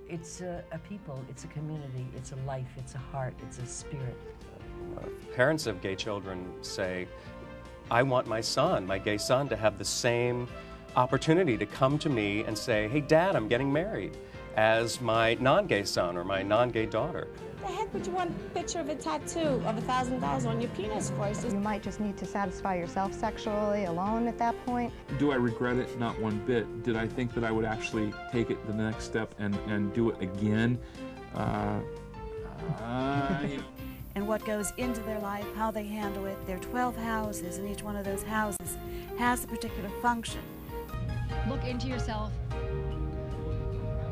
It's a people, it's a community, it's a life, it's a heart, it's a spirit. Parents of gay children say, I want my son, my gay son, to have the same opportunity to come to me and say, hey, Dad, I'm getting married, as my non-gay son or my non-gay daughter. The heck would you want a picture of a tattoo of $1,000 on your penis for? You might just need to satisfy yourself sexually alone at that point. Do I regret it? Not one bit. Did I think that I would actually take it the next step and do it again? And what goes into their life, how they handle it. There are 12 houses, and each one of those houses has a particular function. Look into yourself,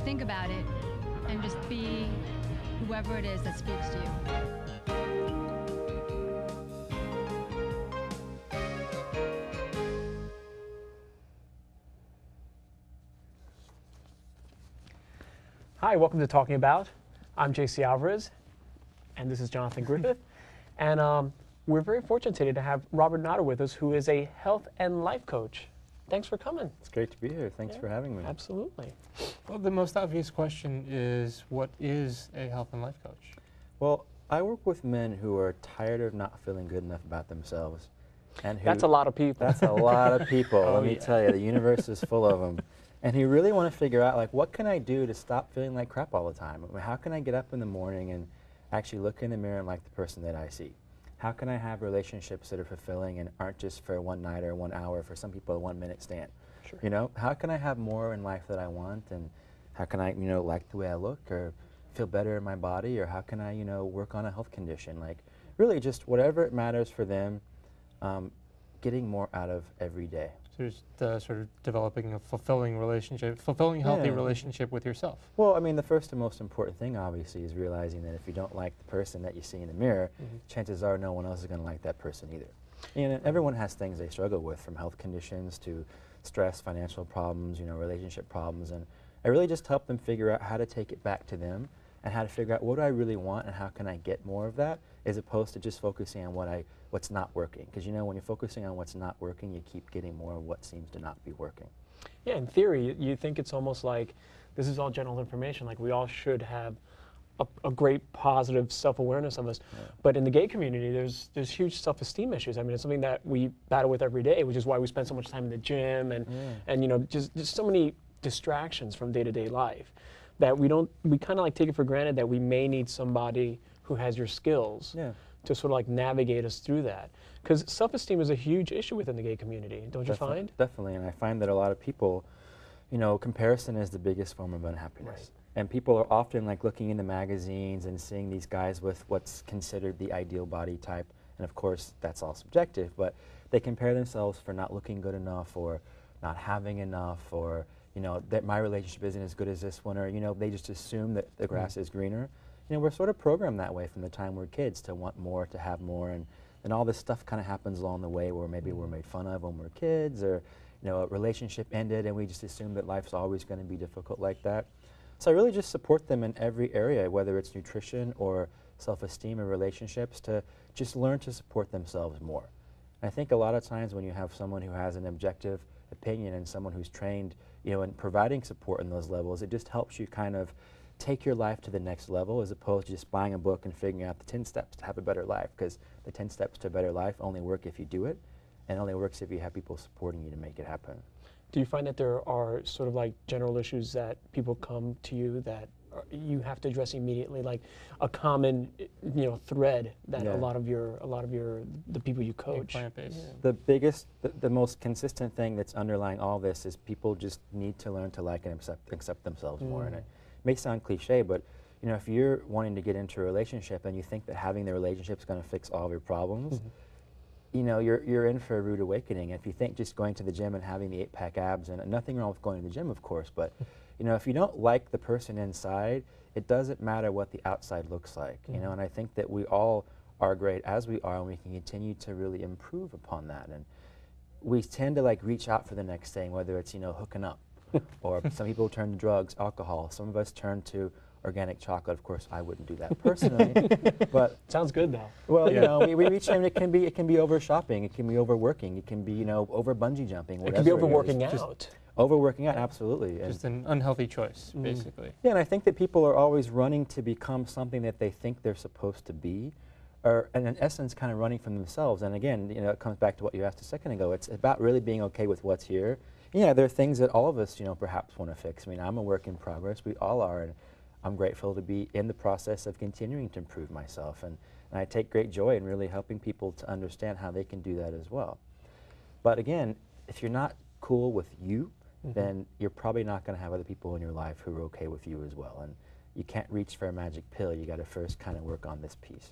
think about it, and just be whoever it is that speaks to you. Hi, welcome to Talking About. I'm JC Alvarez, and this is Jonathan Griffith. And we're very fortunate today to have Robert Notter with us, who is a health and life coach. Thanks for coming. It's great to be here. Thanks for having me. Absolutely. Well, the most obvious question is, what is a health and life coach? Well, I work with men who are tired of not feeling good enough about themselves. And who, that's a lot of people. That's a lot of people. Let me yeah. tell you, the universe is full of them. And who really want to figure out, like, what can I do to stop feeling like crap all the time? I mean, how can I get up in the morning and actually look in the mirror and like the person that I see? How can I have relationships that are fulfilling and aren't just for one night or 1 hour, for some people a 1 minute stand? Sure. You know, how can I have more in life that I want, and how can I, like the way I look or feel better in my body, or how can I, work on a health condition? Like, really just whatever it matters for them, getting more out of every day. So just sort of developing a fulfilling relationship, healthy relationship with yourself. Well, I mean, the first and most important thing, obviously, is realizing that if you don't like the person that you see in the mirror, chances are no one else is going to like that person either. And everyone has things they struggle with, from health conditions to stress, financial problems, relationship problems. And I really just help them figure out how to take it back to them and how to figure out what do I really want and how can I get more of that, as opposed to just focusing on what's not working. Because when you're focusing on what's not working, you keep getting more of what seems to not be working. Yeah, in theory, you think it's almost like this is all general information, like we all should have a great positive self-awareness of us. Yeah. But in the gay community, there's huge self-esteem issues. I mean, it's something that we battle with every day, which is why we spend so much time in the gym and just so many distractions from day-to-day life that we kind of like take it for granted that we may need somebody who has your skills to sort of like navigate us through that. Because self-esteem is a huge issue within the gay community, don't you find? Definitely, and I find that a lot of people, comparison is the biggest form of unhappiness. Right. And people are often like looking in the magazines and seeing these guys with what's considered the ideal body type. And of course, that's all subjective, but they compare themselves for not looking good enough or not having enough, or that my relationship isn't as good as this one, or they just assume that the grass is greener. We're sort of programmed that way from the time we're kids, to want more, to have more, and then all this stuff kind of happens along the way where maybe we're made fun of when we're kids, or a relationship ended and we just assume that life's always going to be difficult like that. So I really just support them in every area, whether it's nutrition or self-esteem or relationships, to just learn to support themselves more. And I think a lot of times when you have someone who has an objective opinion and someone who's trained, in providing support in those levels, it just helps you kind of take your life to the next level, as opposed to just buying a book and figuring out the 10 steps to have a better life, because the 10 steps to a better life only work if you do it, and only works if you have people supporting you to make it happen. Do you find that there are sort of like general issues that people come to you that you have to address immediately, like a common, thread that a lot of the people you coach? The biggest, the most consistent thing that's underlying all this is people just need to learn to like and accept themselves more. And it may sound cliche, but if you're wanting to get into a relationship and you think that having the relationship is going to fix all of your problems, you're in for a rude awakening. If you think just going to the gym and having the 8-pack abs, and nothing wrong with going to the gym, of course, but if you don't like the person inside, it doesn't matter what the outside looks like. And I think that we all are great as we are, and we can continue to really improve upon that. And we tend to reach out for the next thing, whether it's hooking up, or some people turn to drugs, alcohol. Some of us turn to organic chocolate. Of course, I wouldn't do that personally, but sounds good though. Well, we reach in. It can be over shopping. It can be overworking. It can be over bungee jumping. It can be over working out. Overworking out, absolutely. And Just an unhealthy choice, basically. yeah, and I think that people are always running to become something that they think they're supposed to be, or and in essence kind of running from themselves. And again, you know, it comes back to what you asked a second ago. It's about really being okay with what's here. Yeah, there are things that all of us, you know, perhaps want to fix. I mean, I'm a work in progress. We all are, and I'm grateful to be in the process of continuing to improve myself. And I take great joy in really helping people to understand how they can do that as well. But again, if you're not cool with you, then you're probably not going to have other people in your life who are okay with you as well. And you can't reach for a magic pill. You got to first kind of work on this piece.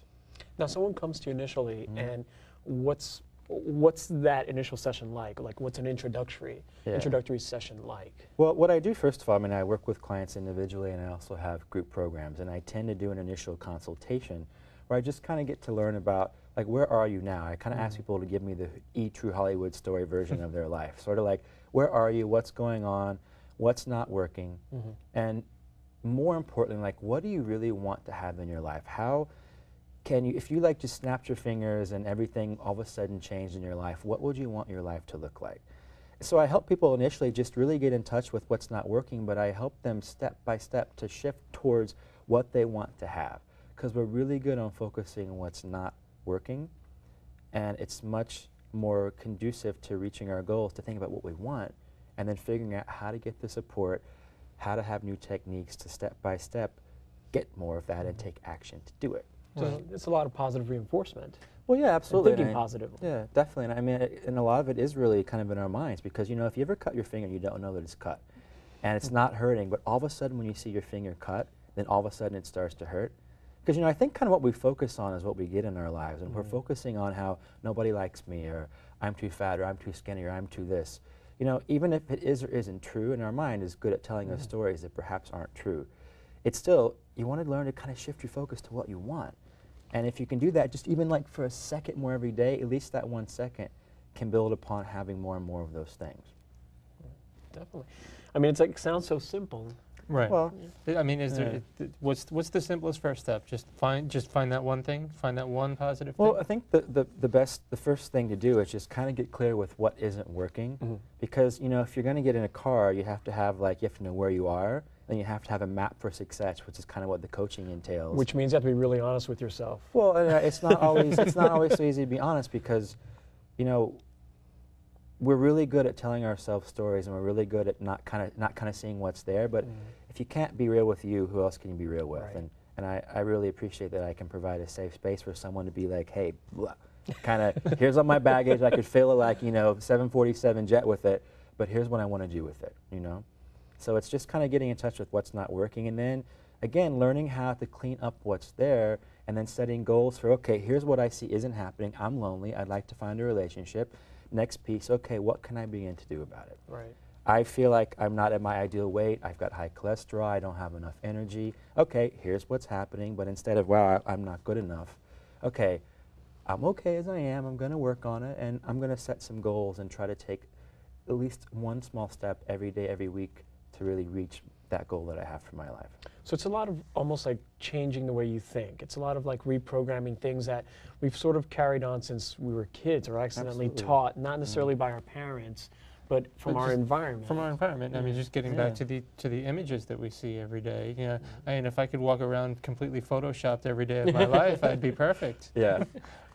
Now, someone comes to you initially, and what's that initial session like? Like, what's an introductory session like? Well, what I do, first of all, I mean, I work with clients individually, and I also have group programs. And I tend to do an initial consultation where I just kind of get to learn about, like, where are you now? I kind of ask people to give me the True Hollywood story version of their life. Sort of like, where are you? What's going on? What's not working? And more importantly, like, what do you really want to have in your life? How can you, if you like just snapped your fingers and everything all of a sudden changed in your life, what would you want your life to look like? So I help people initially just really get in touch with what's not working, but I help them step by step to shift towards what they want to have. Because we're really good on focusing on what's not working, and it's much more conducive to reaching our goals to think about what we want and then figuring out how to get the support, how to have new techniques to step by step get more of that and take action to do it. So it's a lot of positive reinforcement. Well, yeah, absolutely. And thinking positively. Yeah, definitely. And I mean, and a lot of it is really kind of in our minds because, you know, if you ever cut your finger and you don't know that it's cut and it's not hurting, but all of a sudden when you see your finger cut, then all of a sudden it starts to hurt. Because, you know, I think kind of what we focus on is what we get in our lives. And we're focusing on how nobody likes me, or I'm too fat, or I'm too skinny, or I'm too this. You know, even if it is or isn't true, and our mind is good at telling us stories that perhaps aren't true, it's still, you want to learn to kind of shift your focus to what you want. And if you can do that, just even like for a second more every day, at least that 1 second can build upon having more and more of those things. Definitely. I mean, it's like, it sounds so simple. Right. Well, I mean, is there, what's the simplest first step? Just find that one thing, find that one positive thing? Well, I think the first thing to do is just kind of get clear with what isn't working. Because, you know, if you're going to get in a car, you have to have, like, you have to know where you are, and you have to have a map for success, which is kind of what the coaching entails. Which means you have to be really honest with yourself. Well, it's not always so easy to be honest because, you know, we're really good at telling ourselves stories, and we're really good at not kind of seeing what's there. But if you can't be real with you, who else can you be real with? Right. And I really appreciate that I can provide a safe space for someone to be like, hey, kind of, here's all my baggage. I could fill a, like, you know, 747 jet with it, but here's what I want to do with it, you know? So it's just kind of getting in touch with what's not working, and then, again, learning how to clean up what's there, and then setting goals for, okay, here's what I see isn't happening. I'm lonely. I'd like to find a relationship. Next piece, okay, what can I begin to do about it? Right. I feel like I'm not at my ideal weight. I've got high cholesterol. I don't have enough energy. Okay, here's what's happening, but instead of, wow, I'm not good enough, okay, I'm okay as I am. I'm going to work on it, and I'm going to set some goals and try to take at least one small step every day, every week to really reach that goal that I have for my life. So it's a lot of almost like changing the way you think. It's a lot of like reprogramming things that we've sort of carried on since we were kids or accidentally taught, not necessarily by our parents, but from our environment. From our environment. I mean, just getting back to the images that we see every day. You know, I mean, if I could walk around completely photoshopped every day of my life, I'd be perfect. Yeah.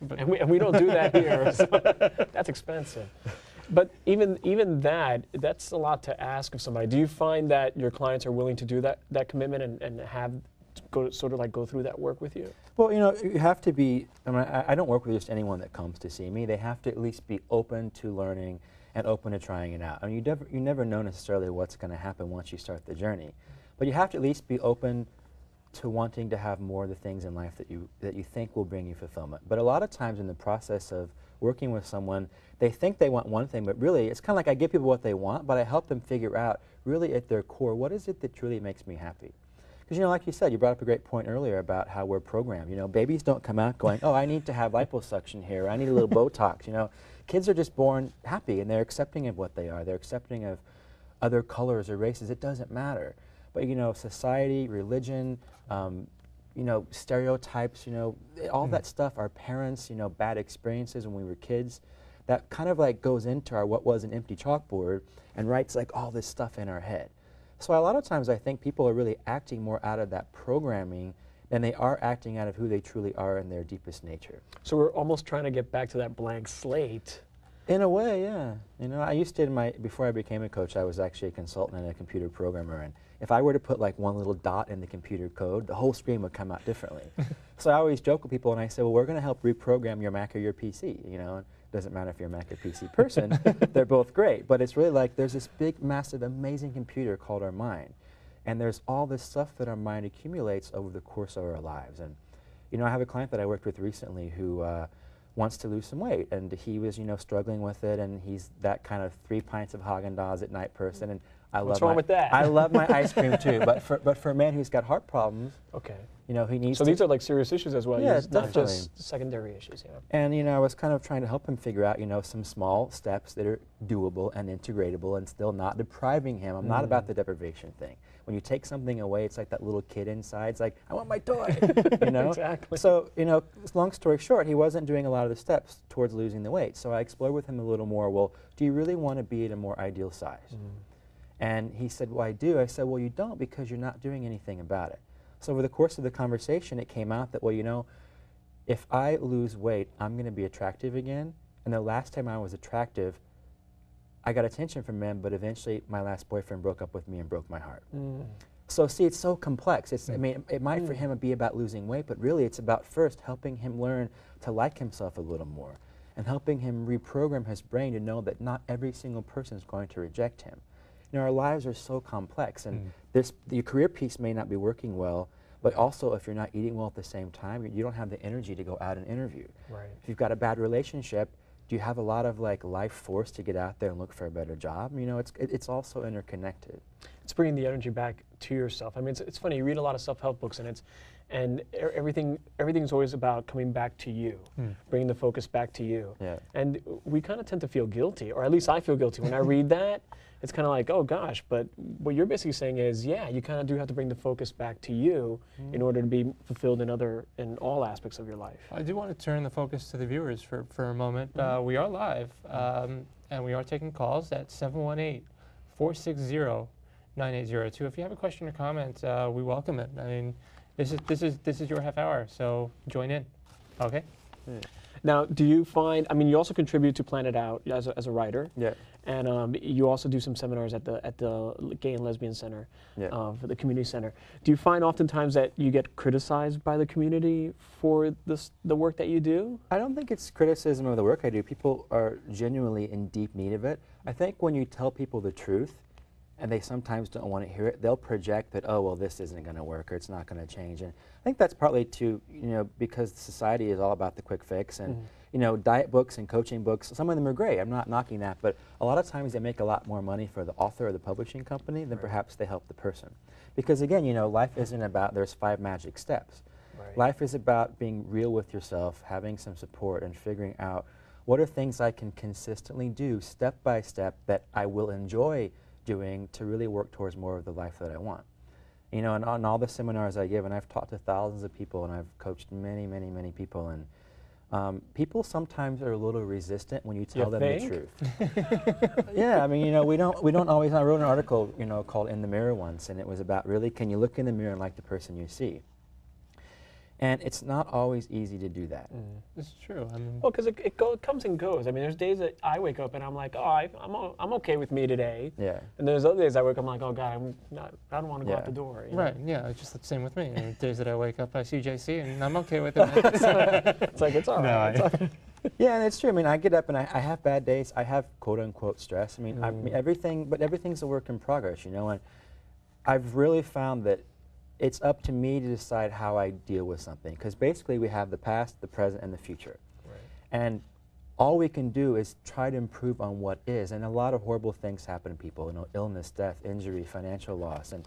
But and we don't do that here. So that's expensive. But even that's a lot to ask of somebody. Do you find that your clients are willing to do that commitment and have go through that work with you? Well, you know, you have to be, I mean, I don't work with just anyone that comes to see me. They have to at least be open to learning and open to trying it out. I mean, you never know necessarily what's going to happen once you start the journey. But you have to at least be open to wanting to have more of the things in life that you think will bring you fulfillment. But a lot of times in the process of working with someone, they think they want one thing, but really it's kind of like I give people what they want, but I help them figure out really at their core, what is it that truly makes me happy? Because, you know, like you said, you brought up a great point earlier about how we're programmed. You know, babies don't come out going, oh, I need to have liposuction here, I need a little Botox, you know. Kids are just born happy, and they're accepting of what they are. They're accepting of other colors or races. It doesn't matter. But, you know, society, religion, you know, stereotypes, you know, all that stuff, our parents, you know, bad experiences when we were kids, that kind of like goes into our what was an empty chalkboard and writes like all this stuff in our head. So a lot of times I think people are really acting more out of that programming than they are acting out of who they truly are in their deepest nature. So we're almost trying to get back to that blank slate. In a way, yeah. You know, I used to, before I became a coach, I was actually a consultant and a computer programmer, and if I were to put like one little dot in the computer code, the whole screen would come out differently. So I always joke with people and I say, well, we're going to help reprogram your Mac or your PC, you know. It doesn't matter if you're a Mac or PC person, they're both great, but it's really like there's this big, massive, amazing computer called our mind, and there's all this stuff that our mind accumulates over the course of our lives. And, you know, I have a client that I worked with recently who wants to lose some weight, and he was, you know, struggling with it, and he's that kind of 3 pints of Haagen-Dazs at night person, and What's wrong with that? I love my ice cream too, but for a man who's got heart problems, okay, you know, he needs so to. these are like serious issues as well. Yeah, not definitely. just secondary issues. Yeah. And you know, I was kind of trying to help him figure out, you know, some small steps that are doable and integratable, and still not depriving him. I'm not about the deprivation thing. When you take something away, it's like that little kid inside. It's like, I want my toy, you know. Exactly. So you know, long story short, he wasn't doing a lot of the steps towards losing the weight. So I explored with him a little more. Well, do you really want to be at a more ideal size? And he said, well, I do. I said, well, you don't, because you're not doing anything about it. So over the course of the conversation, it came out that, well, you know, if I lose weight, I'm going to be attractive again. And the last time I was attractive, I got attention from men, but eventually my last boyfriend broke up with me and broke my heart. So see, it's so complex. It's, I mean, it might for him be about losing weight, but really it's about first helping him learn to like himself a little more and helping him reprogram his brain to know that not every single person is going to reject him. You know, our lives are so complex, and your career piece may not be working well, but also if you're not eating well at the same time, you don't have the energy to go out and interview. Right. If you've got a bad relationship, do you have a lot of like life force to get out there and look for a better job? You know, it's also interconnected. It's bringing the energy back to yourself. I mean, it's funny. You read a lot of self-help books, and everything's always about coming back to you, bringing the focus back to you. Yeah. And we kind of tend to feel guilty, or at least I feel guilty when I read that. It's kind of like, oh gosh, but what you're basically saying is, yeah, you kind of do have to bring the focus back to you in order to be fulfilled in all aspects of your life. I do want to turn the focus to the viewers for a moment. We are live, and we are taking calls at 718-460-9802. If you have a question or comment, we welcome it. I mean, this is your half hour, so join in. Okay. Now, do you find? I mean, you also contribute to Plan It Out as a writer. Yeah. And you also do some seminars at the Gay and Lesbian Center, for the community center. Do you find oftentimes that you get criticized by the community for the work that you do? I don't think it's criticism of the work I do. People are genuinely in deep need of it. I think when you tell people the truth, and they sometimes don't want to hear it, they'll project that, oh, well, this isn't going to work, or it's not going to change. And I think that's partly because society is all about the quick fix, and you know, diet books and coaching books, some of them are great, I'm not knocking that, but a lot of times they make a lot more money for the author or the publishing company than perhaps they help the person. Because again, you know, life isn't about there's 5 magic steps. Life is about being real with yourself, having some support, and figuring out what are things I can consistently do step by step that I will enjoy doing to really work towards more of the life that I want. You know, and on all the seminars I give, and I've talked to thousands of people, and I've coached many, many, many people, and people sometimes are a little resistant when you tell them the truth. Yeah, I mean, you know, we don't always. I wrote an article, you know, called "In the Mirror" once, and it was about really, can you look in the mirror and like the person you see? And it's not always easy to do that. This is true. I mean, well, because it comes and goes. I mean, there's days that I wake up and I'm like, oh, I'm okay with me today. Yeah. And there's other days I wake up, I'm like, oh God, I don't want to go out the door. You know? Right. Yeah. It's just the same with me. And days that I wake up, I see JC, and I'm okay with it. It's like it's all right. Yeah, and it's true. I mean, I get up and I have bad days. I have quote unquote stress. I mean, everything's a work in progress, you know. And I've really found that it's up to me to decide how I deal with something, because basically we have the past, the present, and the future. Right. And all we can do is try to improve on what is, and a lot of horrible things happen to people, you know, illness, death, injury, financial loss, and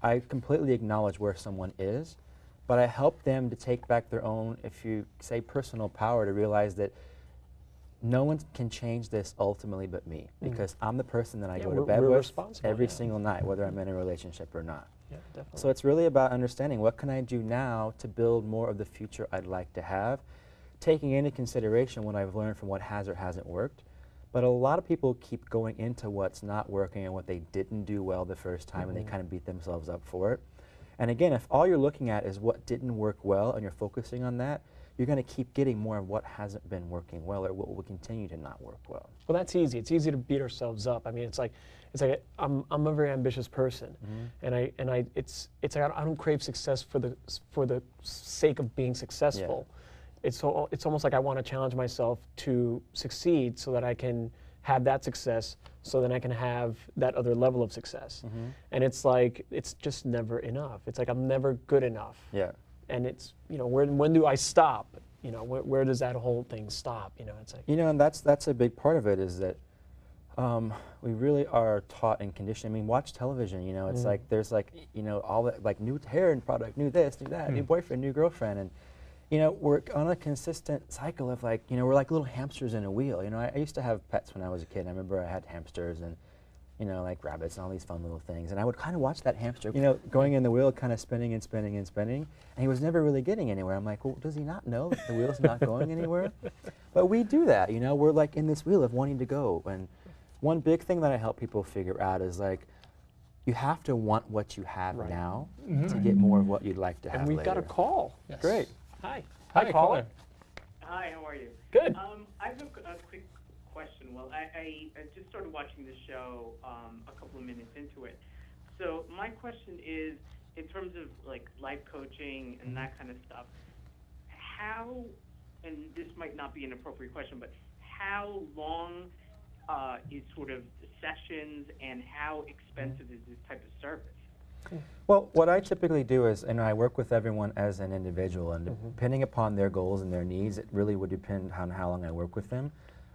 I completely acknowledge where someone is, but I help them to take back their own, if you say personal power, to realize that no one can change this ultimately but me, because I'm the person that I go to bed with every single night, whether I'm in a relationship or not. Yeah, definitely. So it's really about understanding what can I do now to build more of the future I'd like to have, taking into consideration what I've learned from what has or hasn't worked. But a lot of people keep going into what's not working and what they didn't do well the first time, and they kind of beat themselves up for it. And again, if all you're looking at is what didn't work well and you're focusing on that, you're going to keep getting more of what hasn't been working well or what will continue to not work well. Well, that's easy. It's easy to beat ourselves up. I mean, it's like I'm a very ambitious person, and it's like I don't crave success for the sake of being successful. Yeah. It's almost like I want to challenge myself to succeed so that I can have that success, so then I can have that other level of success. And it's like it's just never enough. It's like I'm never good enough. Yeah. And it's, you know, when do I stop? You know, where does that whole thing stop? You know, it's like, you know, and that's a big part of it, is that we really are taught and conditioned. I mean, watch television. You know, it's like there's like, you know, all that, like new hair and product, new this, new that, new boyfriend, new girlfriend, and you know, we're on a consistent cycle of like, you know, we're like little hamsters in a wheel. You know, I used to have pets when I was a kid. And I remember I had hamsters and, you know, like rabbits and all these fun little things. And I would kind of watch that hamster, you know, going in the wheel, kind of spinning and spinning and spinning. And he was never really getting anywhere. I'm like, well, does he not know that the wheel's not going anywhere? But we do that, you know, we're like in this wheel of wanting to go. And one big thing that I help people figure out is like, you have to want what you have now to get more of what you'd like to have and we've later. got a call. Yes. Great. Hi. Hi, caller. Hi, how are you? Good. I have a quick question. Well, I just started watching the show a couple of minutes into it. So my question is, in terms of like life coaching and that kind of stuff, how, and this might not be an appropriate question, but how long is sort of sessions and how expensive is this type of service? Well, what I typically do is, and I work with everyone as an individual, and depending upon their goals and their needs, it really would depend on how long I work with them.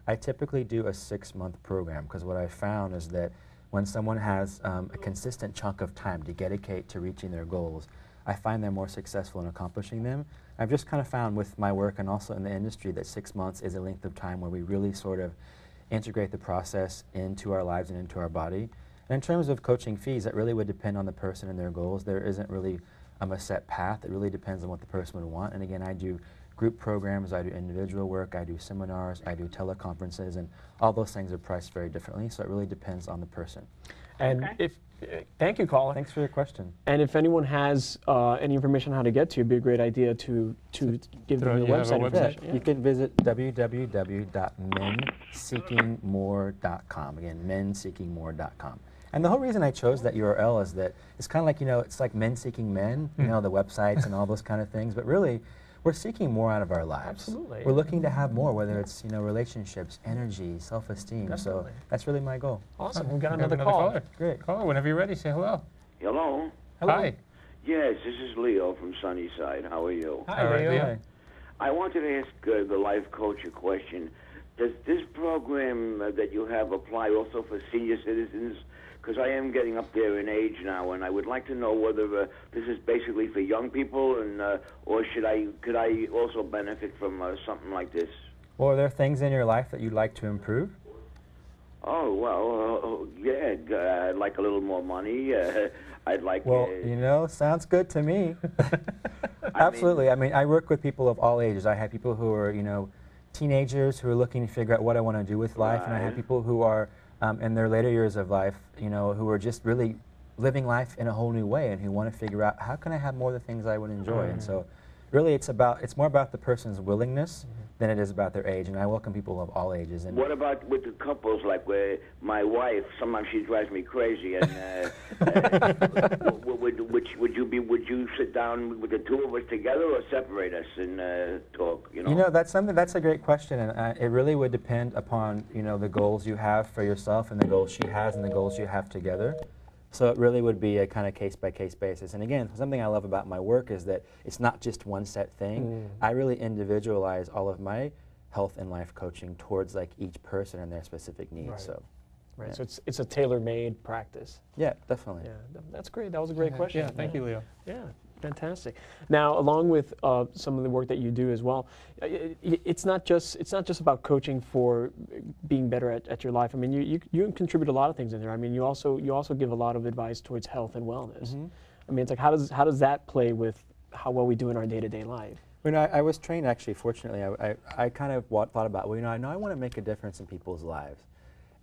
I typically do a 6-month program, because what I found is that when someone has a consistent chunk of time to dedicate to reaching their goals, I find they're more successful in accomplishing them. I've just kind of found with my work and also in the industry that 6 months is a length of time where we really sort of integrate the process into our lives and into our body. And in terms of coaching fees, that really would depend on the person and their goals. There isn't really a set path. It really depends on what the person would want. And again, I do group programs, I do individual work, I do seminars, I do teleconferences, and all those things are priced very differently. So it really depends on the person. And thank you, caller. Thanks for your question. And if anyone has any information on how to get to you, it'd be a great idea to give them the website information. You can visit www.menseekingmore.com. Again, menseekingmore.com. And the whole reason I chose that URL is that it's kind of like, you know, it's like Men Seeking Men, you know, the websites and all those kind of things, but really, we're seeking more out of our lives. Absolutely. We're looking to have more, whether it's, you know, relationships, energy, self-esteem. So that's really my goal. Awesome. We've got another caller. Great. Caller, whenever you're ready, say hello. Hello. Hi. Yes, this is Leo from Sunnyside. How are you? Hi, Leo. I wanted to ask the life coach a question. Does this program that you have apply also for senior citizens? Because I am getting up there in age now, and I would like to know whether this is basically for young people, and or could I also benefit from something like this? Well, are there things in your life that you'd like to improve? Oh, well, yeah, I'd like a little more money. I'd like... Well, you know, sounds good to me. Absolutely. I mean, I work with people of all ages. I have people who are, you know, teenagers who are looking to figure out what I want to do with life, and I have people who are in their later years of life, you know, who are just really living life in a whole new way and who want to figure out how can I have more of the things I would enjoy. And so really it's more about the person's willingness than it is about their age, and I welcome people of all ages. And what about with the couples, like where my wife, sometimes she drives me crazy, and would you sit down with the two of us together or separate us and talk? You know, that's a great question, and it really would depend upon, you know, the goals you have for yourself and the goals she has and the goals you have together. So it really would be a kind of case-by-case basis. And again, something I love about my work is that it's not just one set thing. I really individualize all of my health and life coaching towards like each person and their specific needs. Right. So, right. So it's a tailor-made practice. Yeah, definitely. Yeah, that's great. That was a great question. Yeah, thank you, Leo. Yeah. Fantastic. Now, along with some of the work that you do as well, it's not just about coaching for being better at your life. I mean, you contribute a lot of things in there. I mean, you also give a lot of advice towards health and wellness. I mean, it's like how does that play with how well we do in our day-to-day life? When I was trained, actually, fortunately, I kind of thought about, well, I know I want to make a difference in people's lives.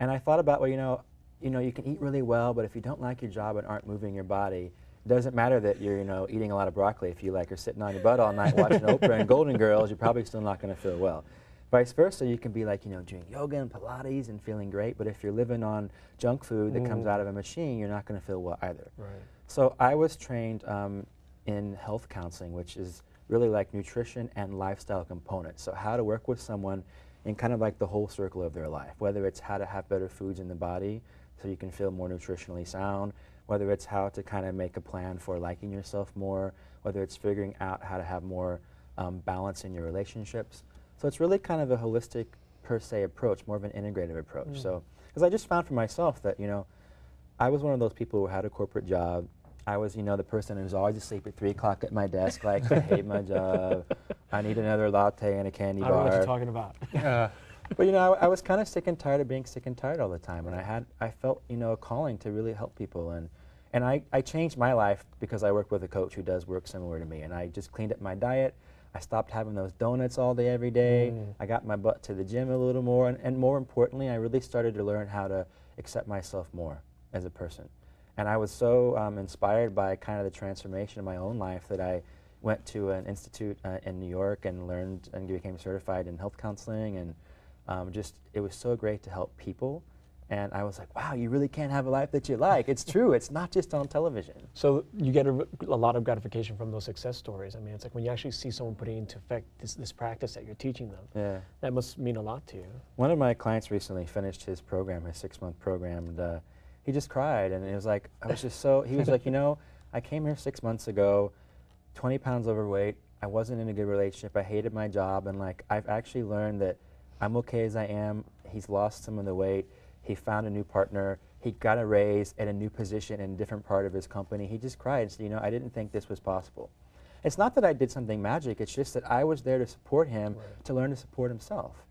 And I thought about, well, you can eat really well, but if you don't like your job and aren't moving your body, it doesn't matter that you're, eating a lot of broccoli. If you are sitting on your butt all night watching Oprah and Golden Girls, you're probably still not going to feel well. Vice versa, you can be doing yoga and Pilates and feeling great, but if you're living on junk food that comes out of a machine, you're not going to feel well either. Right. So I was trained in health counseling, which is really like nutrition and lifestyle components. So how to work with someone in kind of like the whole circle of their life, whether it's how to have better foods in the body so you can feel more nutritionally sound, whether it's how to kind of make a plan for liking yourself more, whether it's figuring out how to have more balance in your relationships. So it's really kind of a holistic, per se, approach, more of an integrative approach. So, because I just found for myself that, I was one of those people who had a corporate job. I was, the person who was always asleep at 3 o'clock at my desk, like, I hate my job. I need another latte and a candy bar. I don't know what you're talking about. But, I was kind of sick and tired of being sick and tired all the time. And I felt, a calling to really help people. And I changed my life because I worked with a coach who does work similar to me. And I just cleaned up my diet. I stopped having those donuts all day, every day. I got my butt to the gym a little more. And more importantly, I really started to learn how to accept myself more as a person. And I was so inspired by kind of the transformation of my own life that I went to an institute in New York and learned and became certified in health counseling. And it was so great to help people. And I was like, wow, you really can have a life that you like. It's true. It's not just on television. So you get a lot of gratification from those success stories. I mean, it's like when you actually see someone putting into effect this practice that you're teaching them. Yeah. That must mean a lot to you. One of my clients recently finished his program, his 6-month program, and he just cried. And it was like, he was like, I came here 6 months ago, 20 pounds overweight. I wasn't in a good relationship. I hated my job. And I've actually learned that I'm okay as I am. He's lost some of the weight. He found a new partner. He got a raise at a new position in a different part of his company. He just cried and said, I didn't think this was possible. It's not that I did something magic. It's just that I was there to support him, to learn to support himself.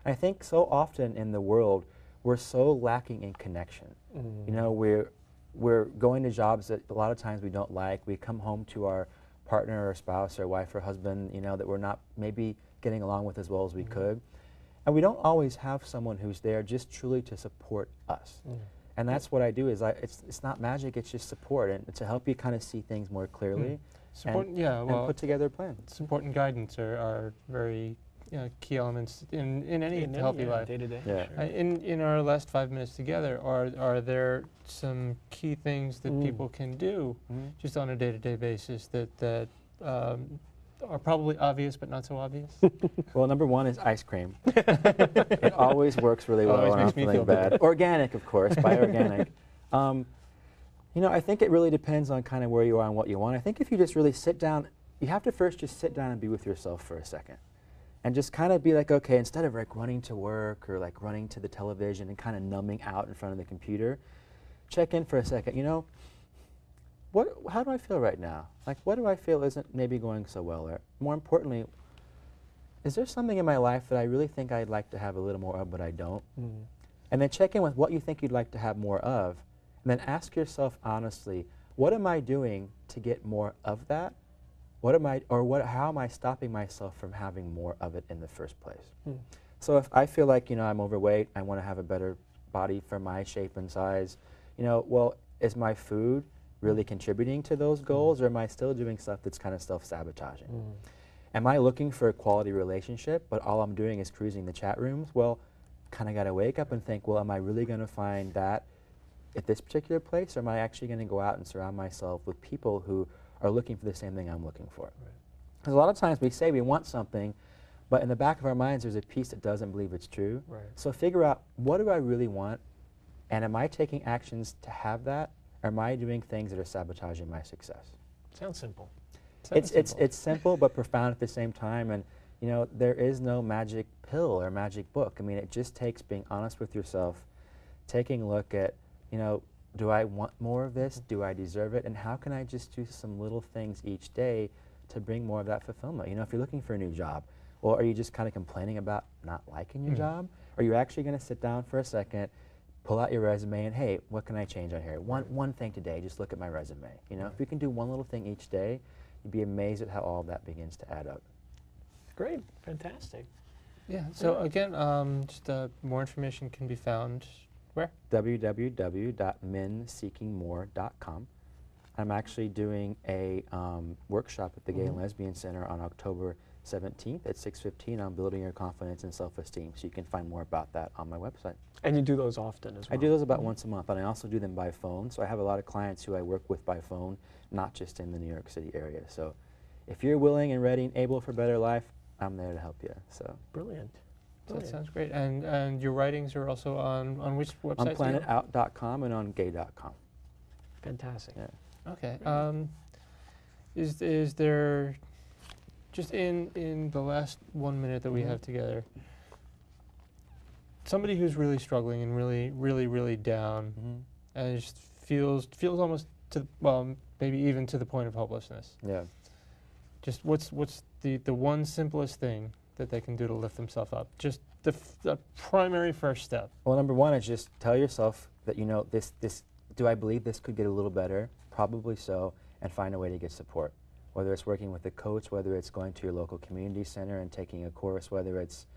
I think so often in the world, we're so lacking in connection. We're going to jobs that a lot of times we don't like. We come home to our partner or spouse or wife or husband, that we're not maybe getting along with as well as we could. And we don't always have someone who's there just truly to support us. And that's what I do is it's not magic, it's just support and to help you kind of see things more clearly and put together a plan. Support and guidance are very key elements in any healthy life. Day to day. Yeah. Sure. In our last 5 minutes together, are there some key things that people can do just on a day-to-day basis that are probably obvious but not so obvious? Well, number one is ice cream. It always works really well when I'm feeling bad. Organic, of course, buy organic. I think it really depends on kind of where you are and what you want. I think if you just really sit down, you have to first just sit down and be with yourself for a second. And just kind of be like, okay, instead of running to work or running to the television and kind of numbing out in front of the computer, check in for a second. How do I feel right now? What do I feel isn't maybe going so well? Or more importantly, is there something in my life that I really think I'd like to have a little more of, but I don't? And then check in with what you think you'd like to have more of, and then ask yourself honestly, what am I doing to get more of that? How am I stopping myself from having more of it in the first place? So if I feel like, I'm overweight, I want to have a better body for my shape and size, well, is my food really contributing to those goals, or am I still doing stuff that's kind of self-sabotaging? Am I looking for a quality relationship, but all I'm doing is cruising the chat rooms? Well, kind of got to wake up and think, well, am I really going to find that at this particular place, or am I actually going to go out and surround myself with people who are looking for the same thing I'm looking for? Because a lot of times we say we want something, but in the back of our minds there's a piece that doesn't believe it's true. So figure out, what do I really want, and am I taking actions to have that? Or am I doing things that are sabotaging my success? Sounds simple. It's simple but profound at the same time, and there is no magic pill or magic book. I mean, it just takes being honest with yourself, taking a look at, do I want more of this? Do I deserve it? And how can I just do some little things each day to bring more of that fulfillment? If you're looking for a new job, or are you just kind of complaining about not liking your job? Are you actually going to sit down for a second, pull out your resume, and hey, what can I change on here? One thing today, just look at my resume. If you can do one little thing each day, you'd be amazed at how all of that begins to add up. great. Fantastic. Yeah. So again, just more information can be found where? www.menseekingmore.com. I'm actually doing a workshop at the Gay and Lesbian Center on October 17th at 6:15 on building your confidence and self-esteem. So you can find more about that on my website. And you do those often as well? I do those about once a month, and I also do them by phone. So I have a lot of clients who I work with by phone, not just in the New York City area. So if you're willing and ready and able for better life, I'm there to help you. So brilliant. That sounds great. And your writings are also on which website? On planetout.com and on gay.com. Fantastic. Yeah. Okay. Is there, just in the last 1 minute that we have together, somebody who's really struggling and really down, and just feels almost to, well, maybe even to the point of hopelessness. Yeah. Just what's the one simplest thing that they can do to lift themselves up? Just the primary first step. Well, number one is just tell yourself that, you know, do I believe this could get a little better? Probably so, and find a way to get support. Whether it's working with a coach, whether it's going to your local community center and taking a course, whether it's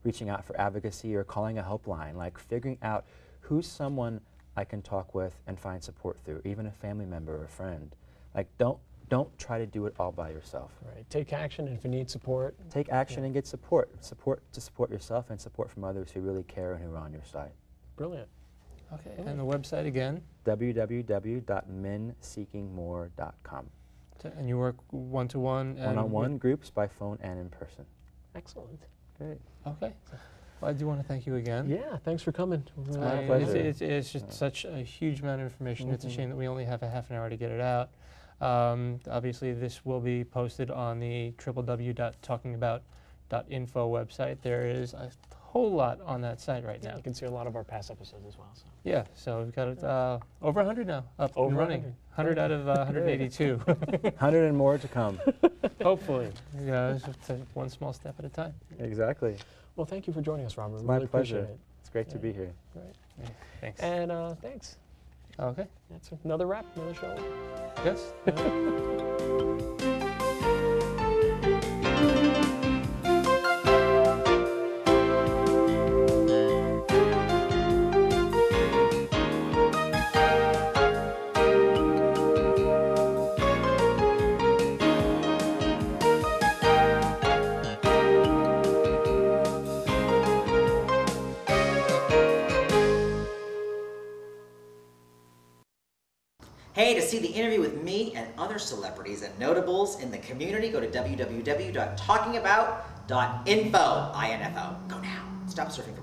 reaching out for advocacy or calling a helpline, like figuring out who's someone I can talk with and find support through, even a family member or a friend. Like, don't try to do it all by yourself. Right. Take action, and if you need support, take action and get support. Support to support yourself and support from others who really care and who are on your side. Brilliant. Okay, and the website again? www.menseekingmore.com. And you work one-to-one? One-on-one groups by phone and in person. Excellent. Great. Okay. Well, I do want to thank you again. Yeah, thanks for coming. It's my pleasure. It's just such a huge amount of information. It's a shame that we only have a half an hour to get it out. Obviously, this will be posted on the www.talkingabout.info website. There is a whole lot on that site right now. You can see a lot of our past episodes as well. So. Yeah, so we've got over 100 now, up and running. 100 out of 182. 100 and more to come. Hopefully. Yeah, it's one small step at a time. Exactly. Well, thank you for joining us, Robert. It's really my pleasure. Appreciate it. It's great to be here. Right. Thanks. And thanks. Okay. That's another wrap, another show. Yes. Hey, to see the interview with me and other celebrities and notables in the community, go to www.talkingabout.info. Go now. Stop surfing for